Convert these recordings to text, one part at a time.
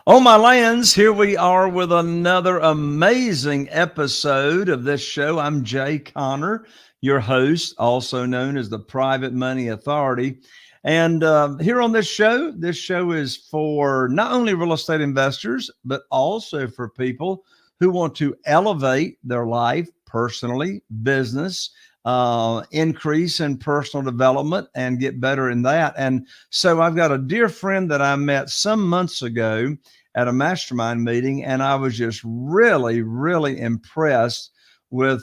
Oh, my lands, here we are with another amazing episode of this show. I'm Jay Connor, your host, also known as the Private Money Authority. And here on this show is for not only real estate investors, but also for people who want to elevate their life personally, business, increase in personal development, and get better in that. And so I've got a dear friend that I met some months ago at a mastermind meeting, and I was just really, really impressed with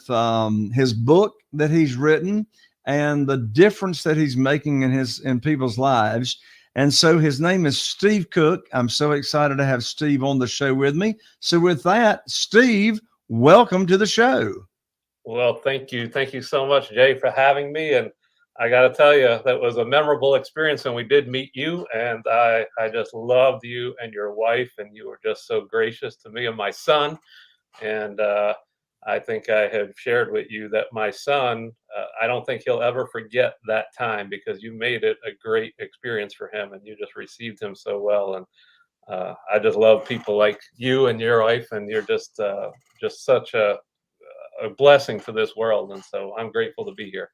his book that he's written and the difference that he's making in people's lives. And so his name is Steve Cook. I'm so excited to have Steve on the show with me. So with that, Steve, welcome to the show. Well, thank you. Thank you so much, Jay, for having me. And I got to tell you, that was a memorable experience when we did meet you. And I just loved you and your wife. And you were just so gracious to me and my son. And I think I have shared with you that my son, I don't think he'll ever forget that time because you made it a great experience for him and you just received him so well. And I just love people like you and your wife. And you're just such a blessing to this world. And so I'm grateful to be here.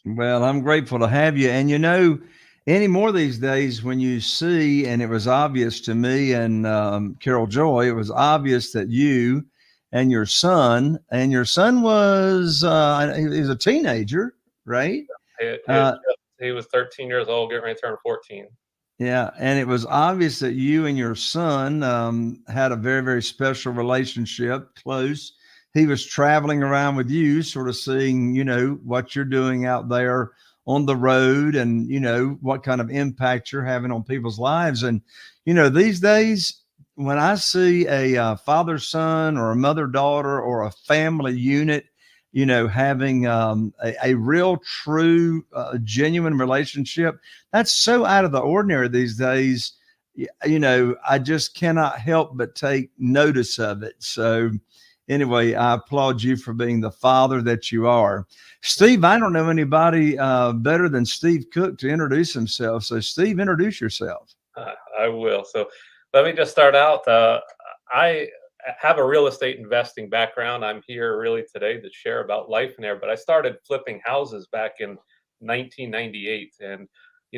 Well, I'm grateful to have you. And any more these days when you see, and it was obvious to me and Carol Joy, it was obvious that you and your son was, he was a teenager, right? Uh, He was 13 years old, getting ready to turn 14. yeah. And it was obvious that you and your son had a very, very special relationship, close. He was traveling around with you, sort of seeing, what you're doing out there on the road and, what kind of impact you're having on people's lives. And, these days, when I see a father son or a mother daughter or a family unit, having a real, true, genuine relationship, that's so out of the ordinary these days. I just cannot help but take notice of it. So, anyway, I applaud you for being the father that you are. Steve, I don't know anybody better than Steve Cook to introduce himself. So, Steve, introduce yourself. I will. So let me just start out. I have a real estate investing background. I'm here really today to share about Lifeonaire, but I started flipping houses back in 1998. And,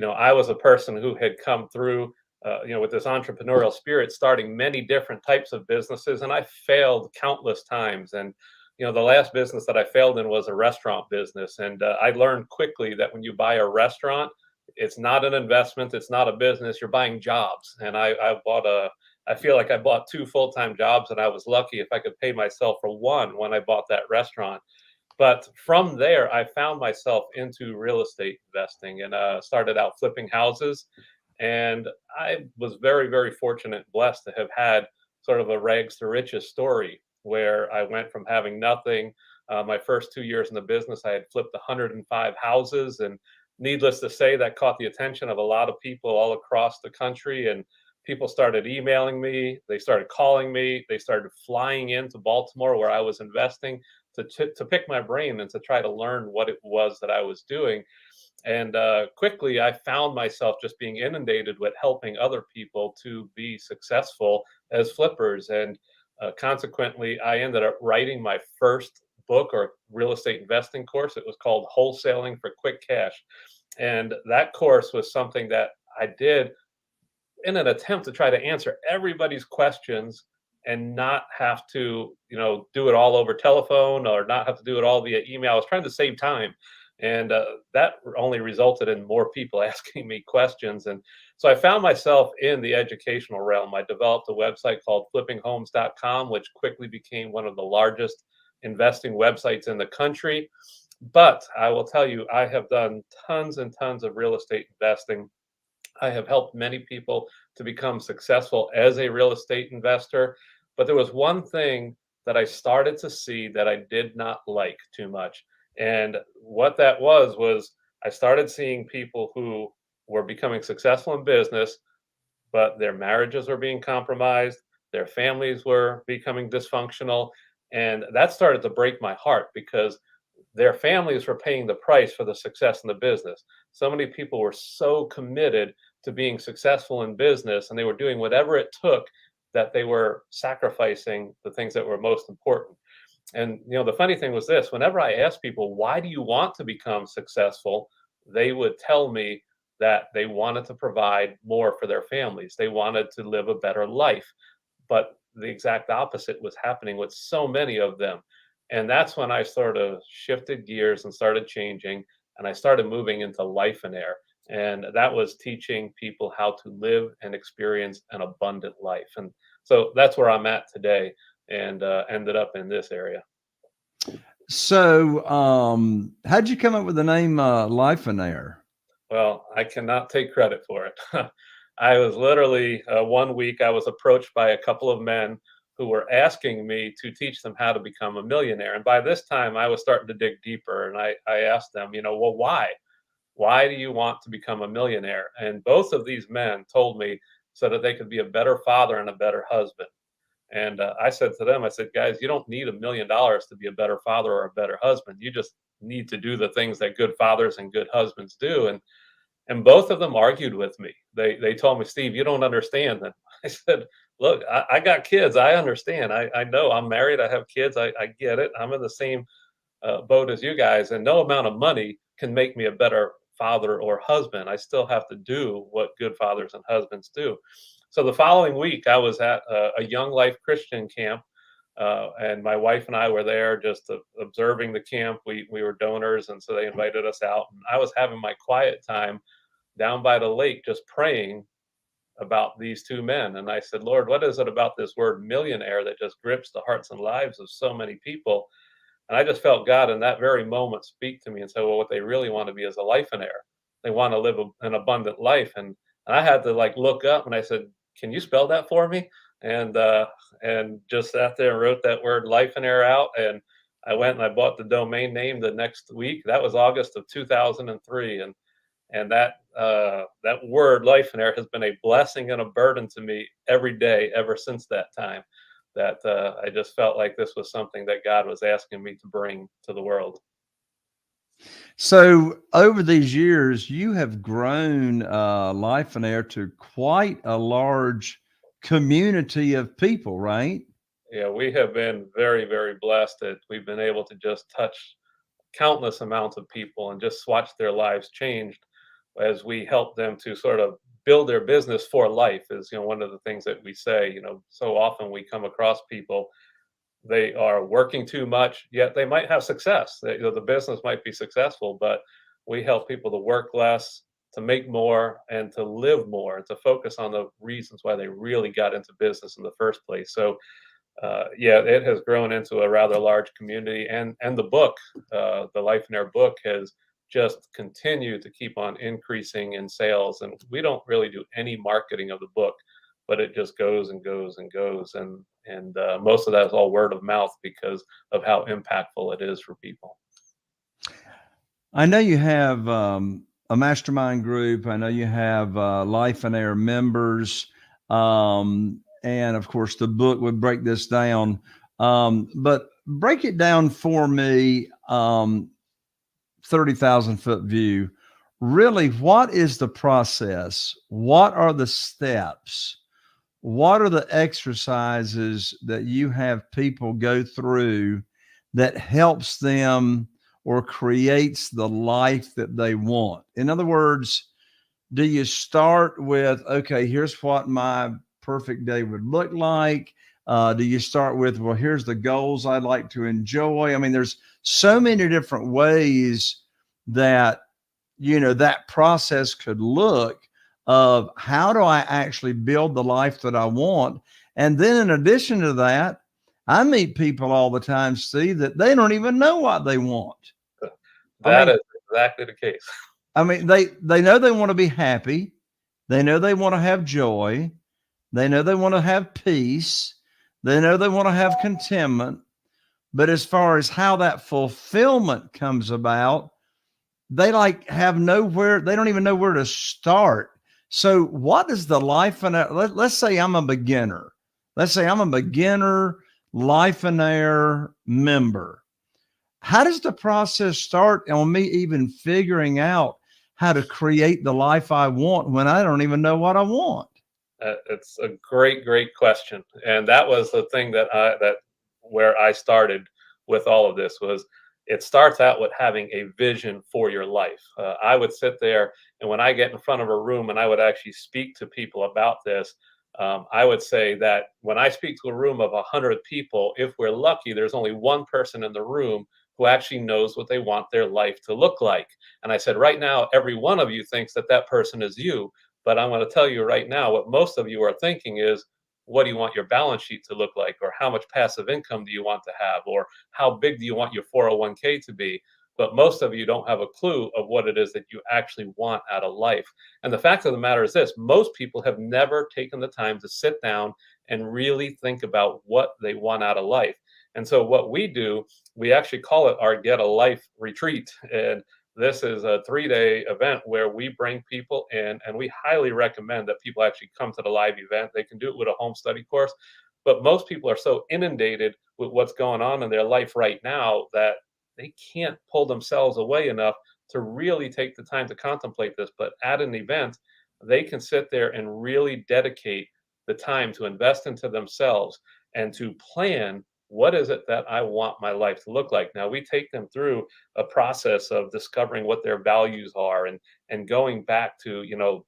I was a person who had come through, with this entrepreneurial spirit, starting many different types of businesses. And I failed countless times. And, the last business that I failed in was a restaurant business. And I learned quickly that when you buy a restaurant, it's not an investment. It's not a business. You're buying jobs. And I feel like I bought two full-time jobs and I was lucky if I could pay myself for one when I bought that restaurant. But from there, I found myself into real estate investing and started out flipping houses. And I was very, very fortunate and blessed to have had sort of a rags to riches story where I went from having nothing. My first 2 years in the business, I had flipped 105 houses. And needless to say, that caught the attention of a lot of people all across the country. And people started emailing me, they started calling me, they started flying into Baltimore where I was investing to pick my brain and to try to learn what it was that I was doing. And quickly, I found myself just being inundated with helping other people to be successful as flippers. And consequently, I ended up writing my first book or real estate investing course. It was called Wholesaling for Quick Cash. And that course was something that I did in an attempt to try to answer everybody's questions and not have to, do it all over telephone or not have to do it all via email. I was trying to save time. And that only resulted in more people asking me questions. And so I found myself in the educational realm. I developed a website called flippinghomes.com, which quickly became one of the largest investing websites in the country. But I will tell you, I have done tons and tons of real estate investing. I have helped many people to become successful as a real estate investor. But there was one thing that I started to see that I did not like too much. And what that was I started seeing people who were becoming successful in business, but their marriages were being compromised, their families were becoming dysfunctional. And that started to break my heart because their families were paying the price for the success in the business. So many people were so committed to being successful in business and they were doing whatever it took that they were sacrificing the things that were most important. And the funny thing was this: whenever I asked people, why do you want to become successful, they would tell me that they wanted to provide more for their families. They wanted to live a better life. But the exact opposite was happening with so many of them. And that's when I sort of shifted gears and started changing, and I started moving into Lifeonaire. And that was teaching people how to live and experience an abundant life. And so that's where I'm at today, and ended up in this area. So, how'd you come up with the name Lifeonaire? Well, I cannot take credit for it. I was literally, one week I was approached by a couple of men who were asking me to teach them how to become a millionaire. And by this time, I was starting to dig deeper. And I asked them, well, why? Why do you want to become a millionaire? And both of these men told me so that they could be a better father and a better husband. And I said to them, I said, guys, you don't need $1 million to be a better father or a better husband. You just need to do the things that good fathers and good husbands do. And both of them argued with me. They told me, Steve, you don't understand. And I said, look, I got kids. I understand. I know I'm married. I have kids. I get it. I'm in the same boat as you guys. And no amount of money can make me a better father or husband. I still have to do what good fathers and husbands do. So the following week, I was at a Young Life Christian camp. And my wife and I were there just observing the camp. We were donors, and so they invited us out. And I was having my quiet time down by the lake, just praying about these two men. And I said, Lord, what is it about this word millionaire that just grips the hearts and lives of so many people? And I just felt God in that very moment speak to me and say, well, what they really want to be is a lifeonaire. They want to live an abundant life. And I had to look up, and I said, can you spell that for me? And just sat there and wrote that word Lifeonaire out. And I went and I bought the domain name the next week. That was August of 2003. And that word Lifeonaire has been a blessing and a burden to me every day ever since that time. That I just felt like this was something that God was asking me to bring to the world. So over these years, you have grown Lifeonaire to quite a large community of people, right? Yeah, we have been very, very blessed that we've been able to just touch countless amounts of people and just watch their lives changed as we help them to sort of build their business for life. Is one of the things that we say. So often we come across people, they are working too much, yet they might have success. The business might be successful, but we help people to work less, to make more, and to live more, and to focus on the reasons why they really got into business in the first place. So yeah, it has grown into a rather large community, and the book, the Lifeonaire book, has just continued to keep on increasing in sales. And we don't really do any marketing of the book, but it just goes and goes and goes, and most of that is all word of mouth because of how impactful it is for people. I know you have a mastermind group. I know you have Lifeonaire members. And of course, the book would break this down. But break it down for me, 30,000 foot view. Really, what is the process? What are the steps? What are the exercises that you have people go through that helps them or creates the life that they want? In other words, do you start with, okay, here's what my perfect day would look like? Do you start with, well, here's the goals I'd like to enjoy? I mean, there's so many different ways that, that process could look of how do I actually build the life that I want? And then in addition to that, I meet people all the time, Steve, that they don't even know what they want. That is exactly the case. I mean, they know they want to be happy. They know they want to have joy. They know they want to have peace. They know they want to have contentment. But as far as how that fulfillment comes about, they have nowhere, they don't even know where to start. So what is the Lifeonaire? Let's say I'm a beginner. Let's say I'm a beginner Lifeonaire member. How does the process start on me even figuring out how to create the life I want when I don't even know what I want? It's a great, great question, and that was the thing that where I started with all of this was it starts out with having a vision for your life. I would sit there, and when I get in front of a room and I would actually speak to people about this, I would say that when I speak to a room of 100 people, if we're lucky, there's only one person in the room who actually knows what they want their life to look like. And I said, right now, every one of you thinks that that person is you. But I'm going to tell you right now, what most of you are thinking is, what do you want your balance sheet to look like? Or how much passive income do you want to have? Or how big do you want your 401k to be? But most of you don't have a clue of what it is that you actually want out of life. And the fact of the matter is this: most people have never taken the time to sit down and really think about what they want out of life. And so, what we do, we actually call it our Get a Life retreat. And this is a 3-day event where we bring people in, and we highly recommend that people actually come to the live event. They can do it with a home study course, but most people are so inundated with what's going on in their life right now that they can't pull themselves away enough to really take the time to contemplate this. But at an event, they can sit there and really dedicate the time to invest into themselves and to plan what is it that I want my life to look like. Now, we take them through a process of discovering what their values are and going back to,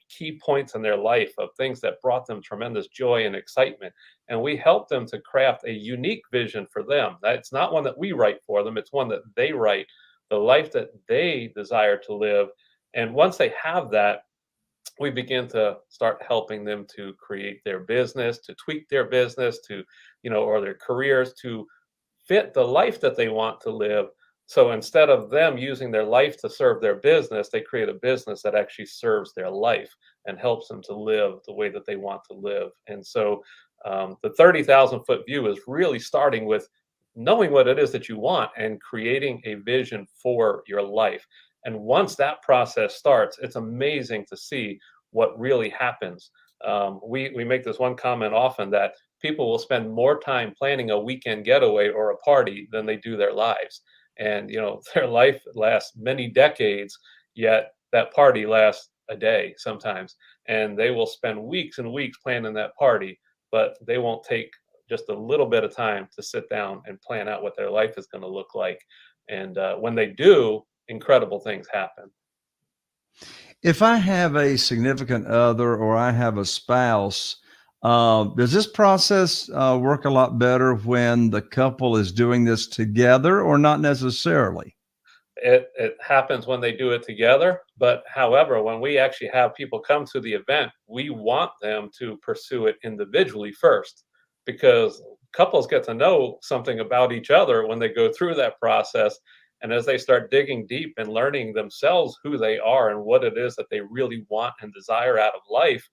key points in their life of things that brought them tremendous joy and excitement. And we help them to craft a unique vision for them. That's not one that we write for them, it's one that they write, the life that they desire to live. And once they have that, we begin to start helping them to create their business, to tweak their business, or their careers to fit the life that they want to live. So instead of them using their life to serve their business, they create a business that actually serves their life and helps them to live the way that they want to live. And so the 30,000-foot view is really starting with knowing what it is that you want and creating a vision for your life. And once that process starts, it's amazing to see what really happens. We make this one comment often that people will spend more time planning a weekend getaway or a party than they do their lives. And their life lasts many decades, yet that party lasts a day sometimes. And they will spend weeks and weeks planning that party, but they won't take just a little bit of time to sit down and plan out what their life is going to look like. And when they do, incredible things happen. If I have a significant other or I have a spouse, does this process work a lot better when the couple is doing this together or not necessarily? It happens when they do it together, but however, when we actually have people come to the event, we want them to pursue it individually first, because couples get to know something about each other when they go through that process. And as they start digging deep and learning themselves who they are and what it is that they really want and desire out of life,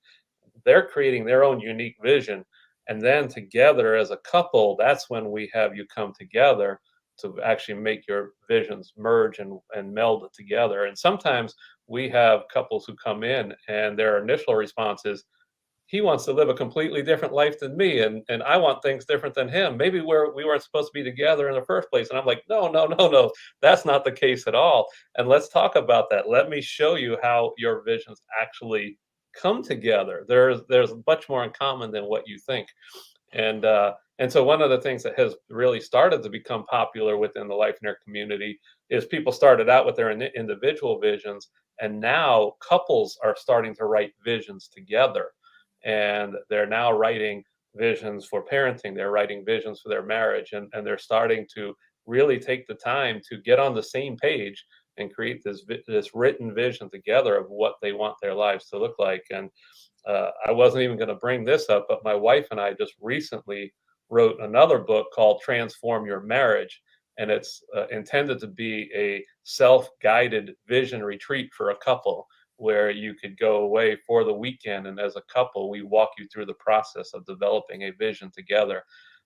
they're creating their own unique vision. And then together as a couple, that's when we have you come together to actually make your visions merge and meld together. And sometimes we have couples who come in and their initial response is, he wants to live a completely different life than me, and I want things different than him. Maybe we weren't supposed to be together in the first place. And I'm like, no, no, no, no, that's not the case at all. And let's talk about that. Let me show you how your visions actually come together. There's much more in common than what you think. And so one of the things that has really started to become popular within the Lifeonaire community is people started out with their individual visions, and now couples are starting to write visions together. And they're now writing visions for parenting. They're writing visions for their marriage, and they're starting to really take the time to get on the same page and create this written vision together of what they want their lives to look like. And I wasn't even going to bring this up, but my wife and I just recently wrote another book called Transform Your Marriage. And it's intended to be a self-guided vision retreat for a couple where you could go away for the weekend. And as a couple, we walk you through the process of developing a vision together.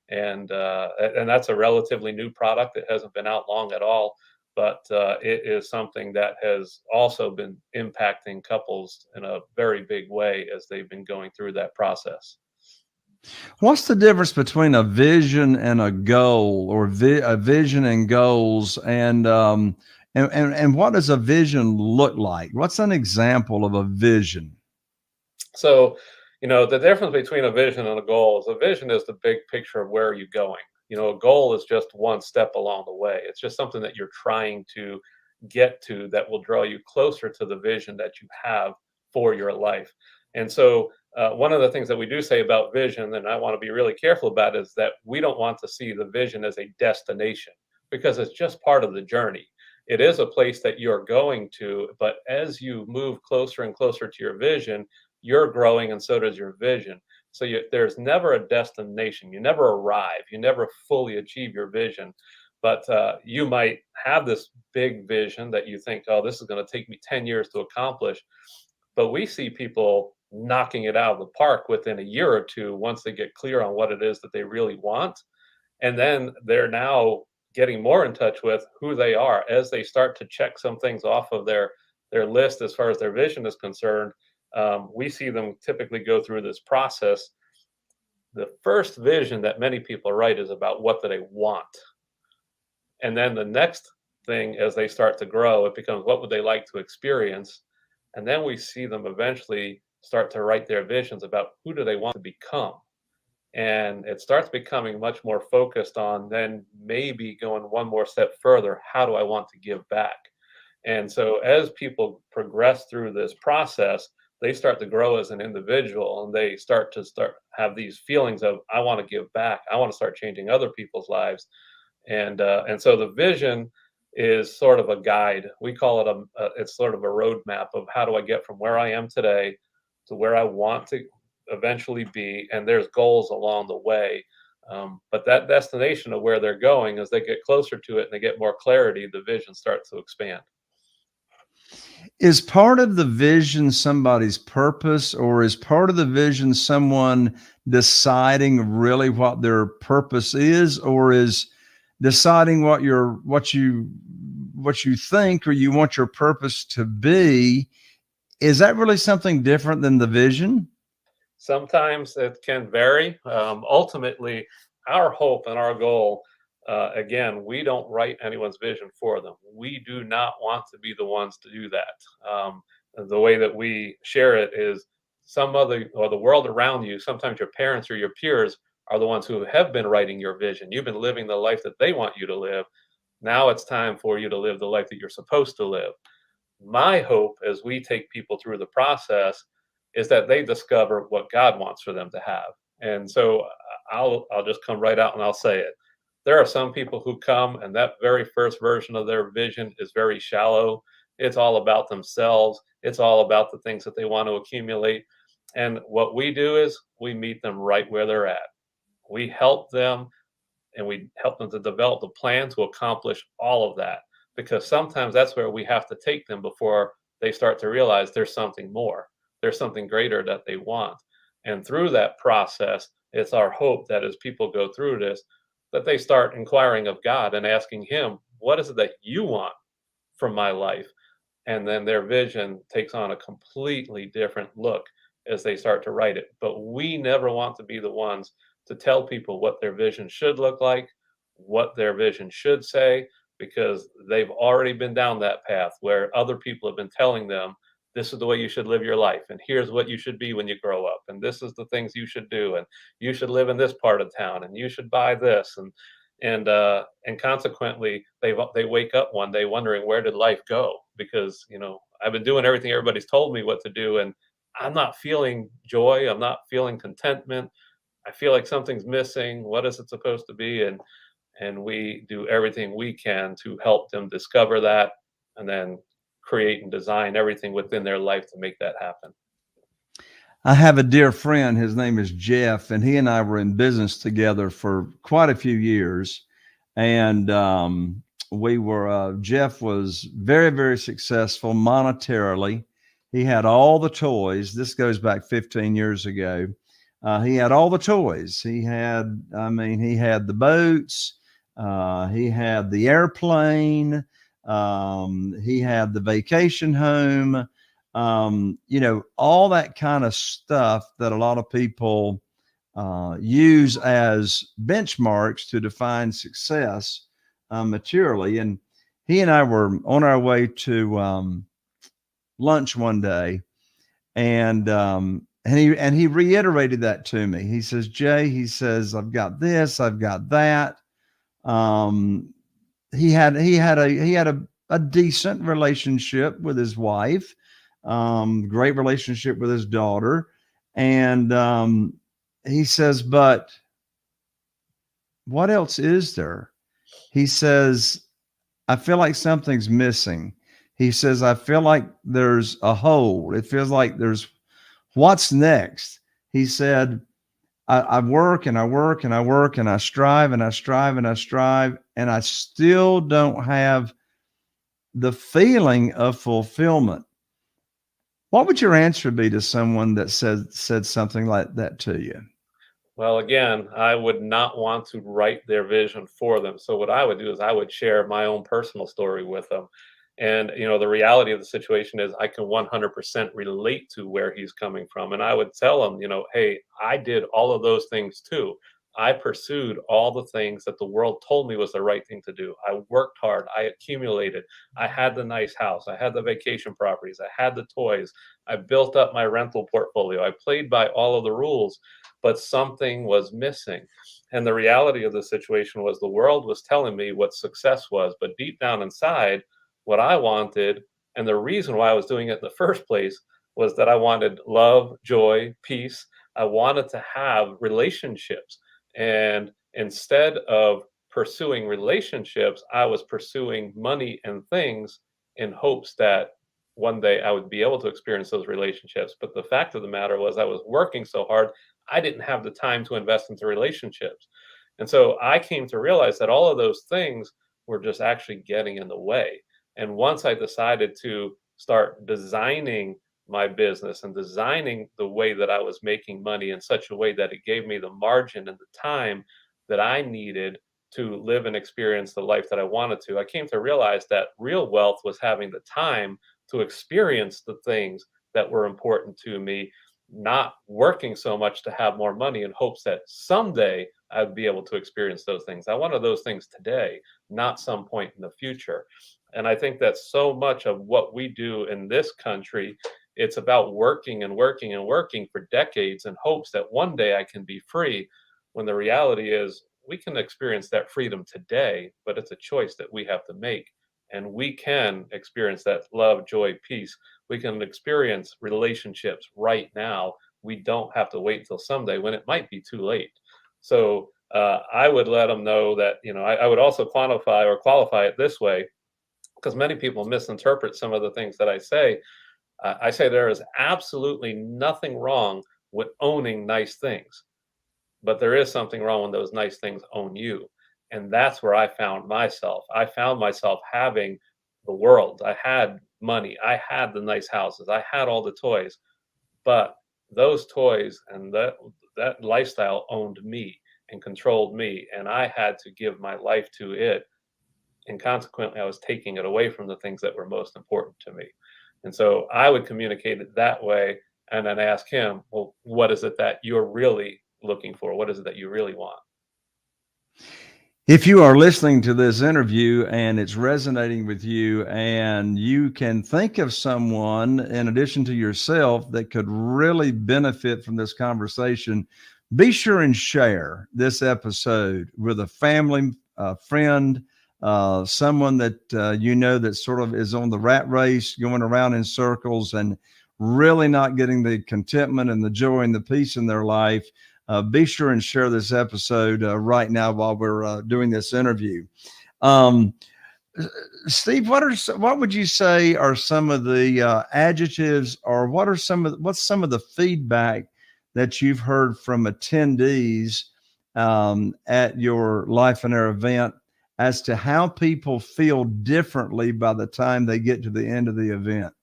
And that's a relatively new product. It hasn't been out long at all, but it is something that has also been impacting couples in a very big way as they've been going through that process. What's the difference between a vision and a goal, or a vision and goals? And what does a vision look like? What's an example of a vision? So, The difference between a vision and a goal is a vision is the big picture of where are you going. A goal is just one step along the way. It's just something that you're trying to get to that will draw you closer to the vision that you have for your life. And so, one of the things that we do say about vision, and I want to be really careful about, is that we don't want to see the vision as a destination because it's just part of the journey. It is a place that you're going to, but as you move closer and closer to your vision, you're growing and so does your vision. So there's never a destination. You never arrive. You never fully achieve your vision. But you might have this big vision that you think, oh, this is going to take me 10 years to accomplish. But we see people knocking it out of the park within a year or two once they get clear on what it is that they really want. And then they're now getting more in touch with who they are as they start to check some things off of their list as far as their vision is concerned. We see them typically go through this process. The first vision that many people write is about what do they want. And then the next thing, as they start to grow, it becomes what would they like to experience. And then we see them eventually start to write their visions about who do they want to become. And it starts becoming much more focused on then maybe going one more step further. How do I want to give back? And so as people progress through this process, they start to grow as an individual and they start have these feelings of, I want to give back. I want to start changing other people's lives. And so the vision is sort of a guide. We call it it's sort of a roadmap of how do I get from where I am today to where I want to eventually be. And there's goals along the way. But that destination of where they're going, as they get closer to it and they get more clarity, the vision starts to expand. Is part of the vision somebody's purpose, or is part of the vision someone deciding really what their purpose is, or is deciding what you think or you want your purpose to be? Is that really something different than the vision? Sometimes it can vary. Ultimately, our hope and our goal, again, we don't write anyone's vision for them. We do not want to be the ones to do that. The way that we share it is some other or the world around you, sometimes your parents or your peers are the ones who have been writing your vision. You've been living the life that they want you to live. Now it's time for you to live the life that you're supposed to live. My hope as we take people through the process is that they discover what God wants for them to have. And so I'll just come right out and I'll say it. There are some people who come and that very first version of their vision is very shallow. It's all about themselves. It's all about the things that they want to accumulate. And what we do is we meet them right where they're at. We help them and we help them to develop the plan to accomplish all of that, because sometimes that's where we have to take them before they start to realize there's something more, there's something greater that they want. And through that process, it's our hope that as people go through this, that they start inquiring of God and asking him, what is it that you want from my life? And then their vision takes on a completely different look as they start to write it. But we never want to be the ones to tell people what their vision should look like, what their vision should say, because they've already been down that path where other people have been telling them, this is the way you should live your life, and here's what you should be when you grow up, and this is the things you should do, and you should live in this part of town, and you should buy this, and consequently they wake up one day wondering, where did life go? Because I've been doing everything everybody's told me what to do, and I'm not feeling joy, I'm not feeling contentment, I feel like something's missing. What is it supposed to be? And we do everything we can to help them discover that and then create and design everything within their life to make that happen. I have a dear friend, his name is Jeff, and he and I were in business together for quite a few years. And Jeff was very, very successful monetarily. He had all the toys. This goes back 15 years ago. He had all the toys. He had the boats. He had the airplane. He had the vacation home. All that kind of stuff that a lot of people use as benchmarks to define success materially. And he and I were on our way to lunch one day, and And he reiterated that to me. He says, Jay, he says, I've got this, I've got that. Um, he had a decent relationship with his wife, great relationship with his daughter, and he says, but what else is there? He says, I feel like something's missing. He says, I feel like there's a hole. It feels like there's what's next. He said, I work and I work and I work and I strive and I strive and I strive, and I still don't have the feeling of fulfillment. What would your answer be to someone that said something like that to you? Well, again, I would not want to write their vision for them. So what I would do is I would share my own personal story with them. And the reality of the situation is I can 100% relate to where he's coming from. And I would tell him, hey, I did all of those things too. I pursued all the things that the world told me was the right thing to do. I worked hard. I accumulated. I had the nice house. I had the vacation properties. I had the toys. I built up my rental portfolio. I played by all of the rules, but something was missing. And the reality of the situation was the world was telling me what success was, but deep down inside, what I wanted, and the reason why I was doing it in the first place, was that I wanted love, joy, peace. I wanted to have relationships. And instead of pursuing relationships, I was pursuing money and things in hopes that one day I would be able to experience those relationships. But the fact of the matter was, I was working so hard, I didn't have the time to invest into relationships. And so I came to realize that all of those things were just actually getting in the way. And once I decided to start designing my business and designing the way that I was making money in such a way that it gave me the margin and the time that I needed to live and experience the life that I wanted to, I came to realize that real wealth was having the time to experience the things that were important to me, not working so much to have more money in hopes that someday I'd be able to experience those things. I wanted those things today, not some point in the future. And I think that so much of what we do in this country, it's about working and working and working for decades in hopes that one day I can be free, when the reality is we can experience that freedom today, but it's a choice that we have to make. And we can experience that love, joy, peace. We can experience relationships right now. We don't have to wait until someday when it might be too late. So I would let them know that, I would also quantify or qualify it this way, because many people misinterpret some of the things that I say. I say there is absolutely nothing wrong with owning nice things, but there is something wrong when those nice things own you. And that's where I found myself. I found myself having the world. I had money. I had the nice houses. I had all the toys. But those toys and that lifestyle owned me and controlled me. And I had to give my life to it. And consequently, I was taking it away from the things that were most important to me. And so I would communicate it that way and then ask him, well, what is it that you're really looking for? What is it that you really want? If you are listening to this interview and it's resonating with you, and you can think of someone in addition to yourself that could really benefit from this conversation, be sure and share this episode with a family, a friend, someone that that sort of is on the rat race, going around in circles and really not getting the contentment and the joy and the peace in their life. Be sure and share this episode right now while we're doing this interview. Um, Steve, what would you say are some of the adjectives, or what's some of the feedback that you've heard from attendees at your Lifeonaire event as to how people feel differently by the time they get to the end of the event?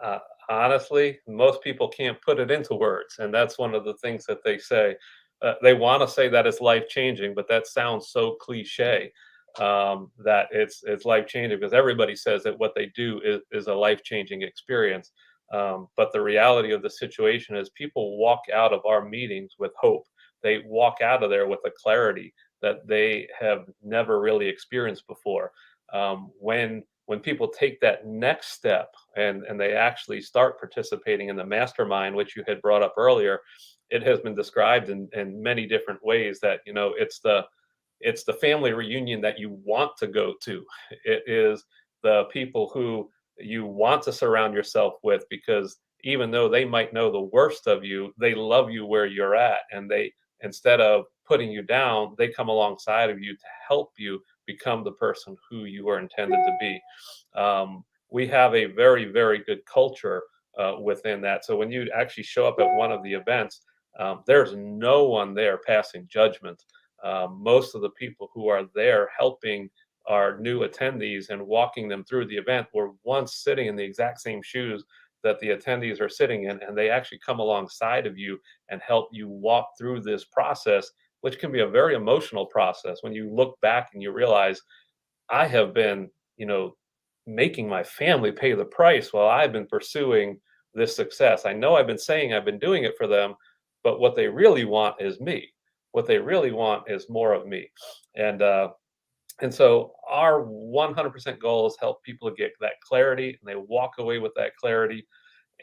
Uh, Honestly, most people can't put it into words, and that's one of the things that they say. They want to say that it's life changing, but that sounds so cliche, that it's life changing, because everybody says that what they do is a life changing experience. But the reality of the situation is people walk out of our meetings with hope. They walk out of there with a clarity that they have never really experienced before. When when people take that next step and they actually start participating in the mastermind, which you had brought up earlier, it has been described in many different ways that, it's the family reunion that you want to go to. It is the people who you want to surround yourself with, because even though they might know the worst of you, they love you where you're at. And they, instead of putting you down, they come alongside of you to help you become the person who you are intended to be. We have a very, very good culture within that. So when you actually show up at one of the events, there's no one there passing judgment. Most of the people who are there helping our new attendees and walking them through the event were once sitting in the exact same shoes that the attendees are sitting in, and they actually come alongside of you and help you walk through this process, which can be a very emotional process when you look back and you realize, I have been, making my family pay the price while I've been pursuing this success. I know I've been saying I've been doing it for them, but what they really want is me. What they really want is more of me. And and so our 100% goal is help people get that clarity, and they walk away with that clarity,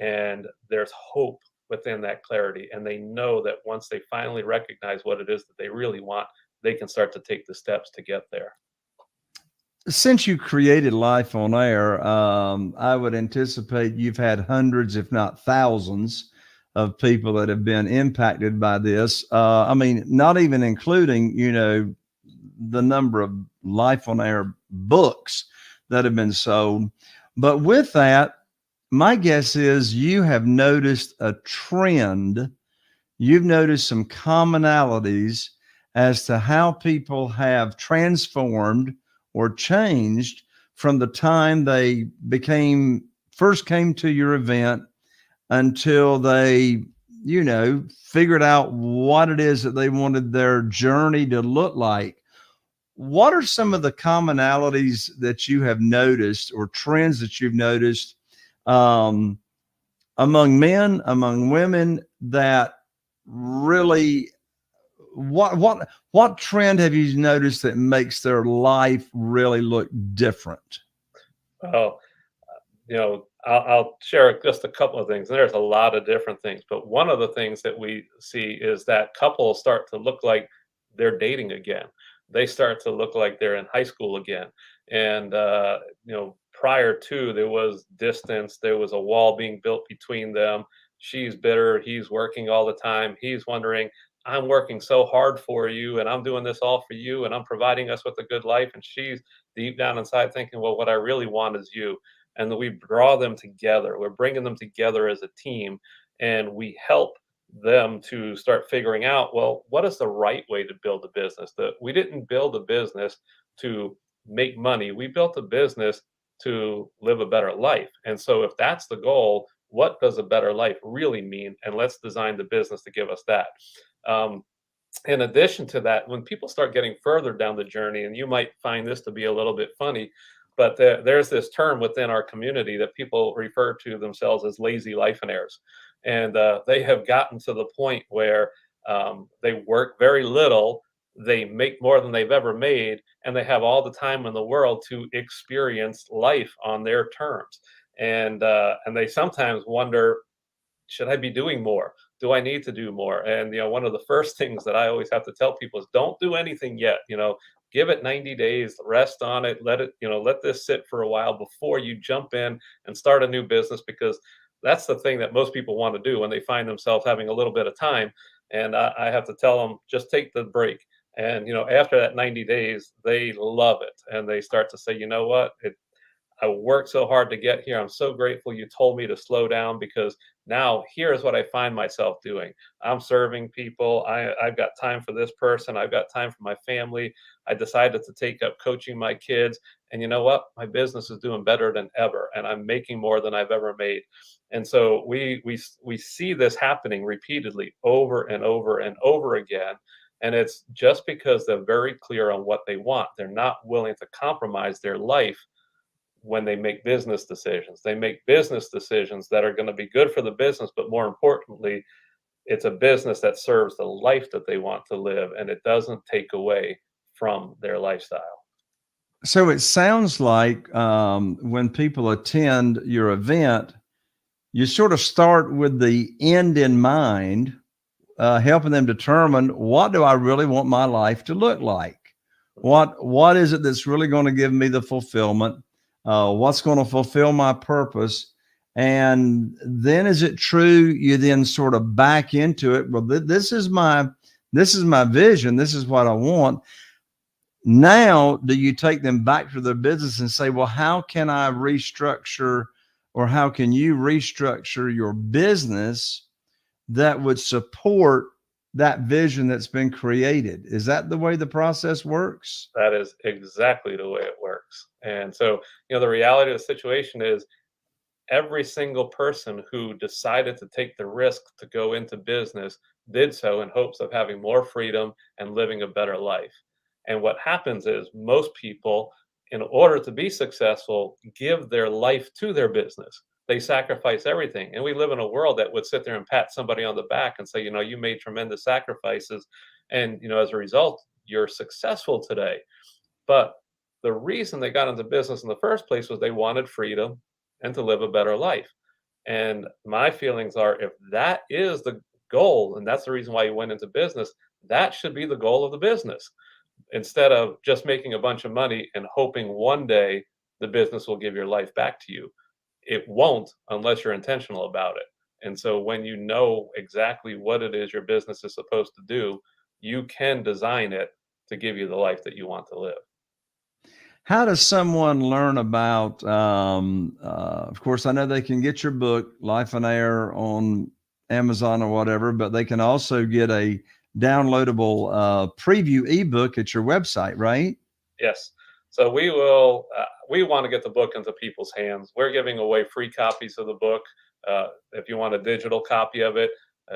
and there's hope within that clarity. And they know that once they finally recognize what it is that they really want, they can start to take the steps to get there. Since you created Life on Air, I would anticipate you've had hundreds, if not thousands, of people that have been impacted by this. I mean, not even including, the number of Life on Air books that have been sold. But with that, my guess is you have noticed a trend. You've noticed some commonalities as to how people have transformed or changed from the time they first came to your event until they, figured out what it is that they wanted their journey to look like. What are some of the commonalities that you have noticed, or trends that you've noticed, among men, among women, that really, what trend have you noticed that makes their life really look different? Oh, I'll share just a couple of things. There's a lot of different things, but one of the things that we see is that couples start to look like they're dating again. They start to look like they're in high school again. And prior to, there was distance, there was a wall being built between them. She's bitter, he's working all the time. He's wondering, I'm working so hard for you, and I'm doing this all for you, and I'm providing us with a good life. And she's deep down inside thinking, well, what I really want is you. And then we draw them together. We're bringing them together as a team, and we help them to start figuring out, well, what is the right way to build a business? That we didn't build a business to make money. We built a business to live a better life. And so if that's the goal, what does a better life really mean? And let's design the business to give us that. Um, in addition to that, when people start getting further down the journey, and you might find this to be a little bit funny, but there's this term within our community that people refer to themselves as lazy lifeonaires. And they have gotten to the point where they work very little, they make more than they've ever made, and they have all the time in the world to experience life on their terms. And they sometimes wonder, should I be doing more? Do I need to do more? And one of the first things that I always have to tell people is, don't do anything yet. Give it 90 days, rest on it, let this sit for a while before you jump in and start a new business, because that's the thing that most people want to do when they find themselves having a little bit of time. And I have to tell them, just take the break. And after that 90 days, they love it, and they start to say, you know what, I worked so hard to get here. I'm so grateful you told me to slow down, because now here's what I find myself doing. I'm serving people. I've got time for this person. I've got time for my family. I decided to take up coaching my kids. And you know what? My business is doing better than ever, and I'm making more than I've ever made. And so we see this happening repeatedly over and over and over again. And it's just because they're very clear on what they want. They're not willing to compromise their life when they make business decisions. They make business decisions that are going to be good for the business, but more importantly, it's a business that serves the life that they want to live, and it doesn't take away from their lifestyle. So it sounds like when people attend your event, you sort of start with the end in mind, helping them determine, what do I really want my life to look like? Mhm. What is it that's really going to give me the fulfillment? What's going to fulfill my purpose? And then, is it true you then sort of back into it? Well, this is my vision. This is what I want. Now, do you take them back to their business and say, well, how can I restructure, or how can you restructure your business that would support that vision that's been created? Is that the way the process works? That is exactly the way it works. And so, the reality of the situation is every single person who decided to take the risk to go into business did so in hopes of having more freedom and living a better life. And what happens is most people, in order to be successful, give their life to their business. They sacrifice everything. And we live in a world that would sit there and pat somebody on the back and say, you made tremendous sacrifices. And, as a result, you're successful today. But the reason they got into business in the first place was they wanted freedom and to live a better life. And my feelings are, if that is the goal, and that's the reason why you went into business, that should be the goal of the business instead of just making a bunch of money and hoping one day the business will give your life back to you. It won't unless you're intentional about it. And so when you know exactly what it is your business is supposed to do, you can design it to give you the life that you want to live. How does someone learn about, of course, I know they can get your book, Lifeonaire, on Amazon or whatever, but they can also get a downloadable preview ebook at your website, right? Yes. So we want to get the book into people's hands. We're giving away free copies of the book. If you want a digital copy of it,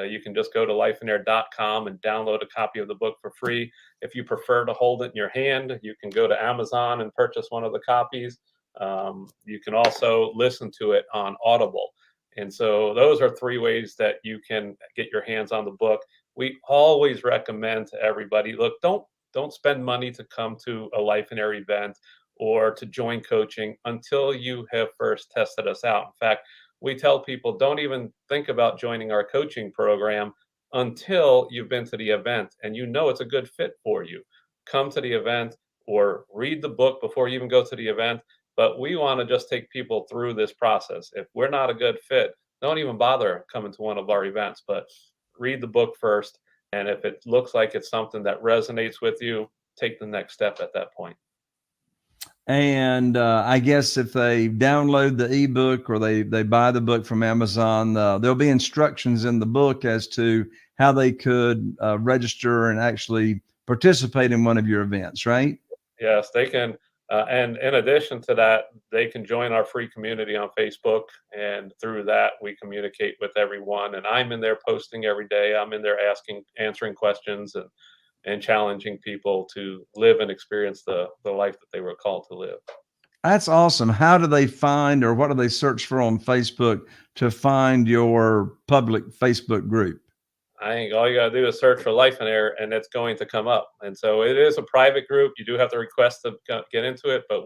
you can just go to lifeonaire.com and download a copy of the book for free. If you prefer to hold it in your hand, you can go to Amazon and purchase one of the copies. You can also listen to it on Audible. And so those are three ways that you can get your hands on the book. We always recommend to everybody, look, don't spend money to come to a Lifeonaire event or to join coaching until you have first tested us out. In fact, we tell people, don't even think about joining our coaching program until you've been to the event and it's a good fit for you. Come to the event or read the book before you even go to the event. But we want to just take people through this process. If we're not a good fit, don't even bother coming to one of our events, but read the book first. And if it looks like it's something that resonates with you, take the next step at that point. And I guess if they download the ebook or they buy the book from Amazon, there'll be instructions in the book as to how they could register and actually participate in one of your events, right? Yes, they can. And in addition to that, they can join our free community on Facebook. And through that, we communicate with everyone. And I'm in there posting every day. I'm in there answering questions and challenging people to live and experience the life that they were called to live. That's awesome. How do they find, or what do they search for on Facebook to find your public Facebook group? I think all you got to do is search for Lifeonaire and it's going to come up. And so it is a private group. You do have to request to get into it, but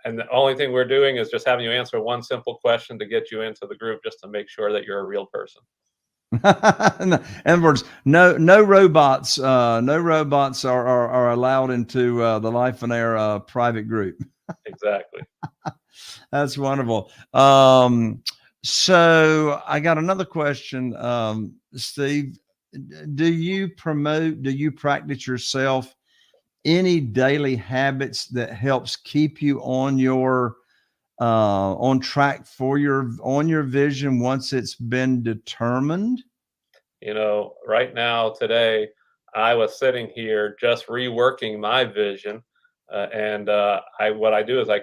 and the only thing we're doing is just having you answer one simple question to get you into the group just to make sure that you're a real person. In other words, no robots, no robots are allowed into the Lifeonaire private group. Exactly. That's wonderful. So I got another question, Steve. Do you practice yourself any daily habits that helps keep you on track for your vision once it's been determined? Right now, today, I was sitting here just reworking my vision. What I do is I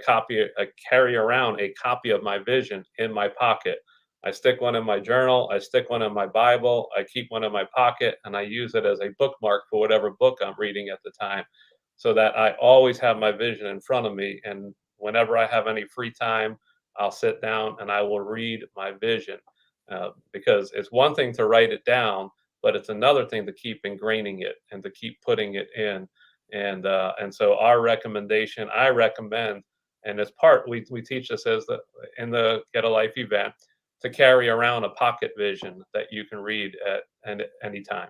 carry around a copy of my vision in my pocket. I stick one in my journal, I stick one in my Bible, I keep one in my pocket, and I use it as a bookmark for whatever book I'm reading at the time so that I always have my vision in front of me. And whenever I have any free time, I'll sit down and I will read my vision because it's one thing to write it down, but it's another thing to keep ingraining it and to keep putting it in. And so our recommendation, I recommend, and as part we teach this as in the Get a Life event, to carry around a pocket vision that you can read at any time.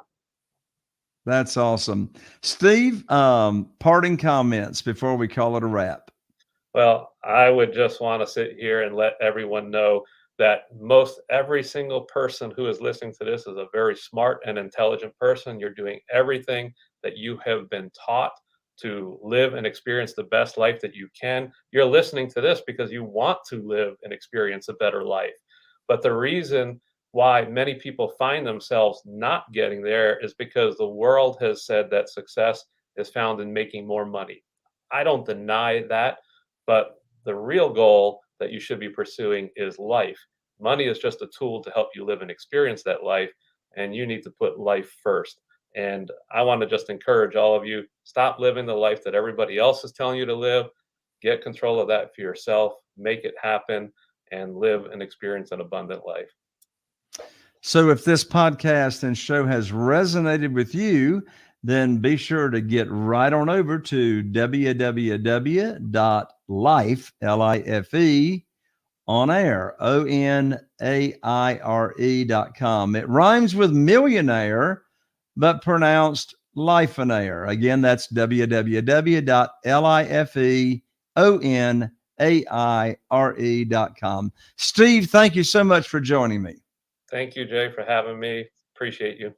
That's awesome. Steve, parting comments before we call it a wrap. Well, I would just want to sit here and let everyone know that most every single person who is listening to this is a very smart and intelligent person. You're doing everything that you have been taught to live and experience the best life that you can. You're listening to this because you want to live and experience a better life. But the reason why many people find themselves not getting there is because the world has said that success is found in making more money. I don't deny that, but the real goal that you should be pursuing is life. Money is just a tool to help you live and experience that life, and you need to put life first. And I want to just encourage all of you, stop living the life that everybody else is telling you to live. Get control of that for yourself, make it happen, and live and experience an abundant life. So if this podcast and show has resonated with you, then be sure to get right on over to www.life, L-I-F-E, onaire.com. It rhymes with millionaire, but pronounced Lifeonaire. Again, that's www.lifeonaire.com. Steve, thank you so much for joining me. Thank you, Jay, for having me. Appreciate you.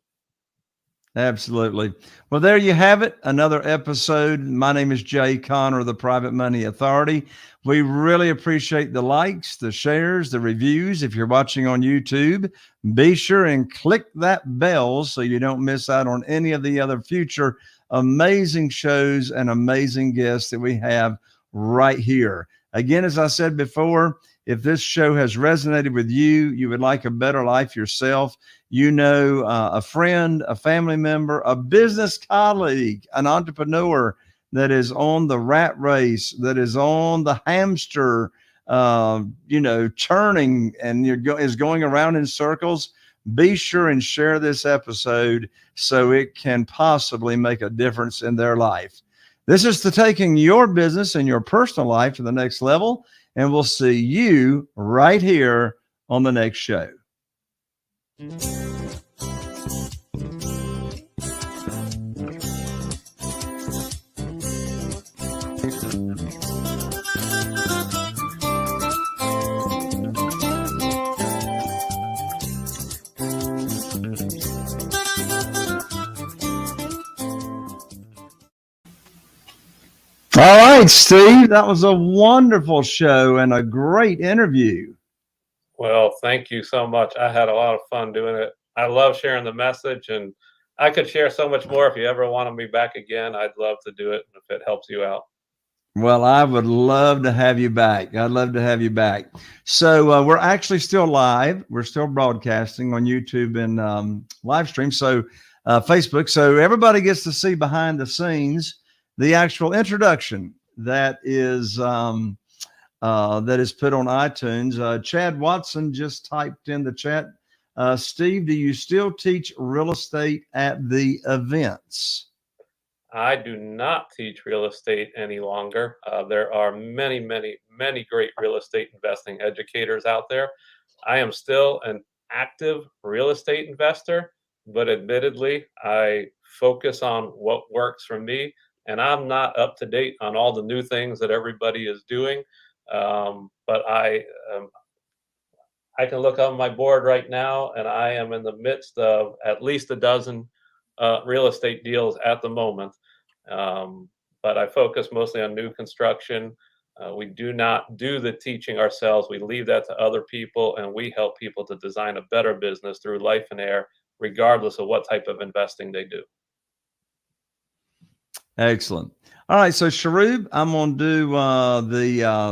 Absolutely. Well, there you have it. Another episode. My name is Jay Conner of the Private Money Authority. We really appreciate the likes, the shares, the reviews. If you're watching on YouTube, be sure and click that bell so you don't miss out on any of the other future amazing shows and amazing guests that we have right here. Again, as I said before, if this show has resonated with you, you would like a better life yourself, you know, a friend, a family member, a business colleague, an entrepreneur that is on the rat race, that is on the hamster, churning and is going around in circles, be sure and share this episode so it can possibly make a difference in their life. This is to taking your business and your personal life to the next level, and we'll see you right here on the next show. All right, Steve, that was a wonderful show and a great interview. Well, thank you so much. I had a lot of fun doing it. I love sharing the message, and I could share so much more. If you ever wanted me back again, I'd love to do it if it helps you out. Well, I would love to have you back. I'd love to have you back. So we're actually still live. We're still broadcasting on YouTube and live stream. So Facebook. So everybody gets to see behind the scenes the actual introduction that is put on iTunes. Chad Watson just typed in the chat. Steve, do you still teach real estate at the events? I do not teach real estate any longer. There are many, many, many great real estate investing educators out there. I am still an active real estate investor, but admittedly, I focus on what works for me, and I'm not up to date on all the new things that everybody is doing. But I can look on my board right now, and I am in the midst of at least a dozen real estate deals at the moment. But I focus mostly on new construction. We do not do the teaching ourselves. We leave that to other people, and we help people to design a better business through Lifeonaire, regardless of what type of investing they do. Excellent. All right. So Sharub, I'm going to do the